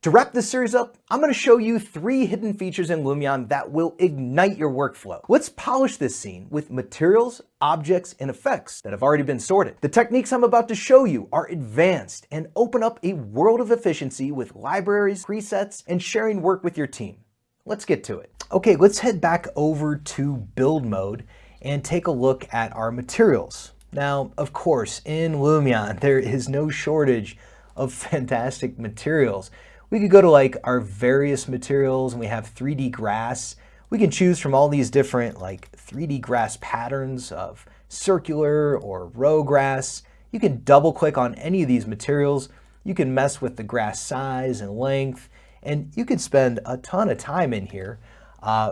To wrap this series up, I'm going to show you 3 hidden features in Lumion that will ignite your workflow. Let's polish this scene with materials, objects, and effects that have already been sorted. The techniques I'm about to show you are advanced and open up a world of efficiency with libraries, presets, and sharing work with your team. Let's get to it. Okay, let's head back over to build mode and take a look at our materials. Now, of course, in Lumion, there is no shortage of fantastic materials. We could go to like our various materials and we have 3D grass. We can choose from all these different like 3D grass patterns of circular or row grass. You can double click on any of these materials. You can mess with the grass size and length, and you could spend a ton of time in here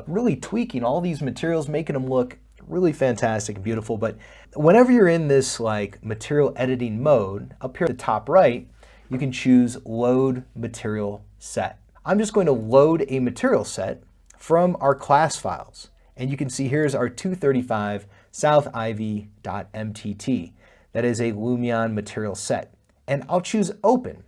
really tweaking all these materials, making them look really fantastic and beautiful. But whenever you're in this like material editing mode, up here at the top right, you can choose load material set. I'm just going to load a material set from our class files. And you can see here's our 235 southivy.mtt. That is a Lumion material set. And I'll choose open.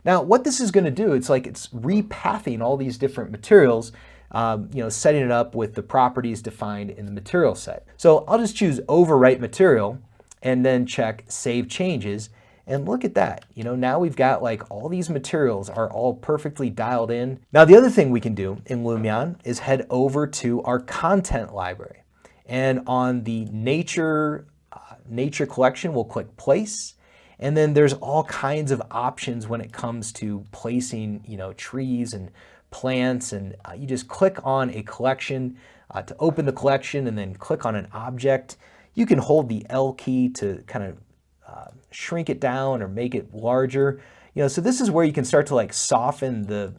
Now what this is going to do, it's repathing all these different materials, setting it up with the properties defined in the material set. So I'll just choose overwrite material and then check save changes. And look at that, now we've got like all these materials are all perfectly dialed in. Now the other thing we can do in Lumion is head over to our content library. And on the nature collection, we'll click place. And then there's all kinds of options when it comes to placing, trees and plants. And you just click on a collection to open the collection and then click on an object. You can hold the L key to kind of shrink it down or make it larger. So this is where you can start to like soften the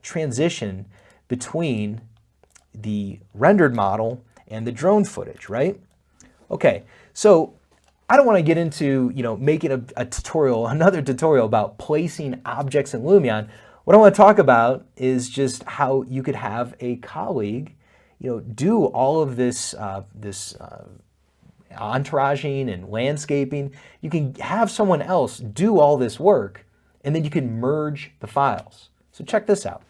transition between the rendered model and the drone footage, right? Okay, so I don't want to get into making a tutorial, another tutorial about placing objects in Lumion. What I want to talk about is just how you could have a colleague, do all of this entouraging and landscaping. You can have someone else do all this work, and then you can merge the files. So check this out.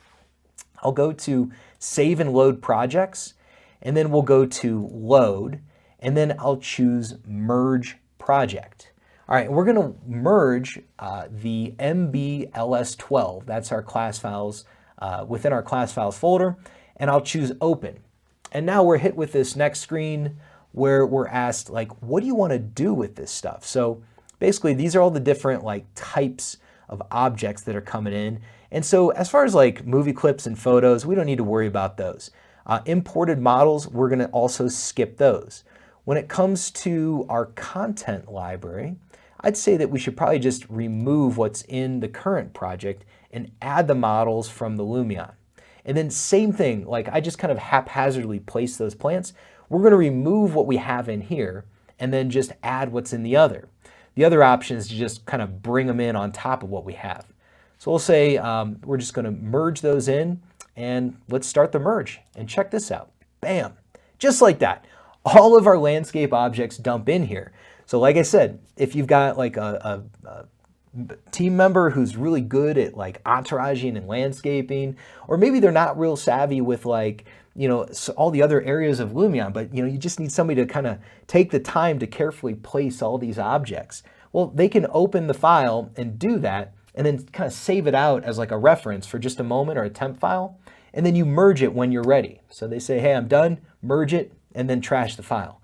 I'll go to save and load projects, and then we'll go to load, and then I'll choose merge project. All right, we're going to merge the MBLS12, that's our class files, within our class files folder, and I'll choose open. And now we're hit with this next screen where we're asked, like, what do you want to do with this stuff? So basically, these are all the different like types of objects that are coming in. And so as far as like movie clips and photos, we don't need to worry about those. Imported models, we're going to also skip those. When it comes to our content library, I'd say that we should probably just remove what's in the current project and add the models from the Lumion. And then same thing, like I just kind of haphazardly place those plants. We're going to remove what we have in here and then just add what's in the other. The other option is to just kind of bring them in on top of what we have. So we'll say we're just going to merge those in, and let's start the merge and check this out. Bam, just like that. All of our landscape objects dump in here. So like I said, if you've got like a team member who's really good at like entouraging and landscaping, or maybe they're not real savvy with like, all the other areas of Lumion, but you just need somebody to kind of take the time to carefully place all these objects. Well, they can open the file and do that, and then kind of save it out as like a reference for just a moment or a temp file, and then you merge it when you're ready. So they say, hey, I'm done, merge it, and then trash the file.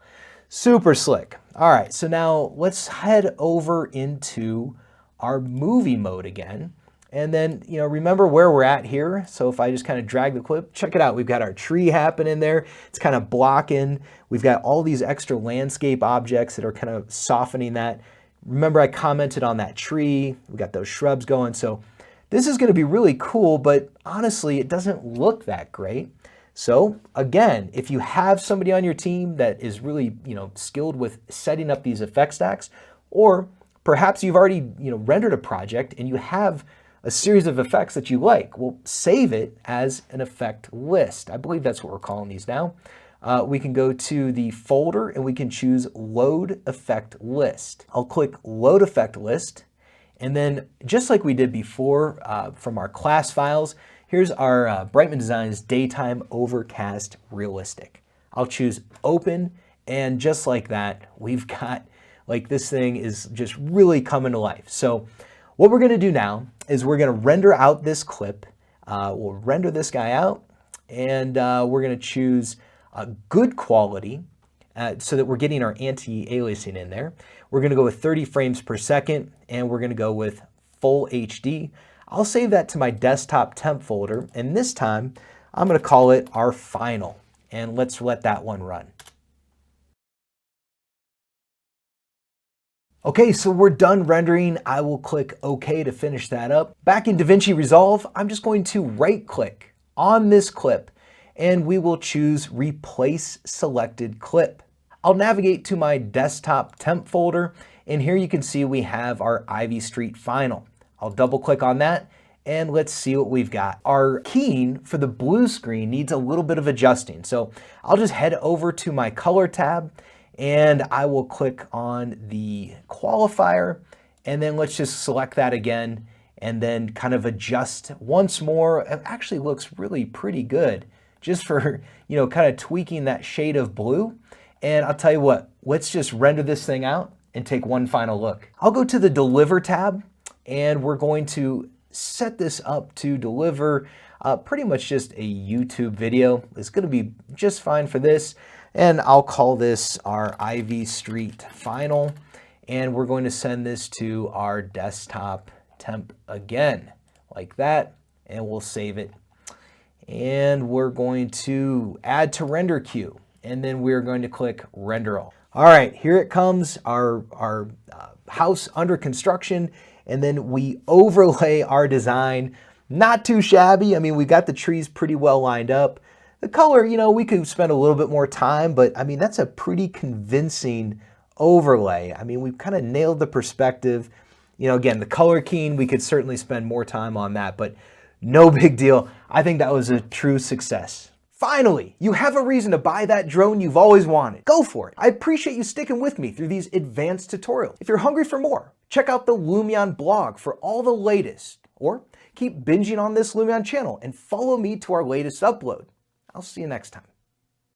Super slick. All right, so now let's head over into our movie mode again. And then, remember where we're at here. So if I just kind of drag the clip, check it out. We've got our tree happening there. It's kind of blocking. We've got all these extra landscape objects that are kind of softening that. Remember I commented on that tree. We got those shrubs going. So this is going to be really cool, but honestly, it doesn't look that great. So again, if you have somebody on your team that is really, skilled with setting up these effect stacks, or perhaps you've already, rendered a project and you have a series of effects that you like, well, save it as an effect list. I believe that's what we're calling these now. We can go to the folder and we can choose load effect list. I'll click load effect list, And then just like we did before from our class files, here's our Brightman Designs Daytime Overcast Realistic. I'll choose open, and just like that, we've got, like, this thing is just really coming to life. So what we're gonna do now is we're gonna render out this clip. We'll render this guy out, and we're gonna choose a good quality so that we're getting our anti-aliasing in there. We're gonna go with 30 frames per second, and we're gonna go with full HD. I'll save that to my desktop temp folder, and this time I'm gonna call it our final, and let's let that one run. Okay, so we're done rendering. I will click OK to finish that up. Back in DaVinci Resolve, I'm just going to right-click on this clip, and we will choose Replace Selected Clip. I'll navigate to my desktop temp folder, and here you can see we have our Ivy Street final. I'll double-click on that, and let's see what we've got. Our keying for the blue screen needs a little bit of adjusting, so I'll just head over to my Color tab, and I will click on the qualifier, and then let's just select that again, and then kind of adjust once more. It actually looks really pretty good, just for, you know, kind of tweaking that shade of blue. And I'll tell you what, let's just render this thing out and take one final look. I'll go to the Deliver tab, and we're going to set this up to deliver pretty much just a YouTube video. It's gonna be just fine for this. And I'll call this our Ivy Street final. And we're going to send this to our desktop temp again, like that. And we'll save it. And we're going to add to render queue. And then we're going to click render all. All right, here it comes, our house under construction. And then we overlay our design. Not too shabby. I mean, we got the trees pretty well lined up. The color, you know, we could spend a little bit more time, but I mean, that's a pretty convincing overlay. I mean, we've kind of nailed the perspective. You know, again, the color keying, we could certainly spend more time on that, but no big deal. I think that was a true success. Finally, you have a reason to buy that drone you've always wanted. Go for it. I appreciate you sticking with me through these advanced tutorials. If you're hungry for more, check out the Lumion blog for all the latest, or keep binging on this Lumion channel and follow me to our latest upload. I'll see you next time.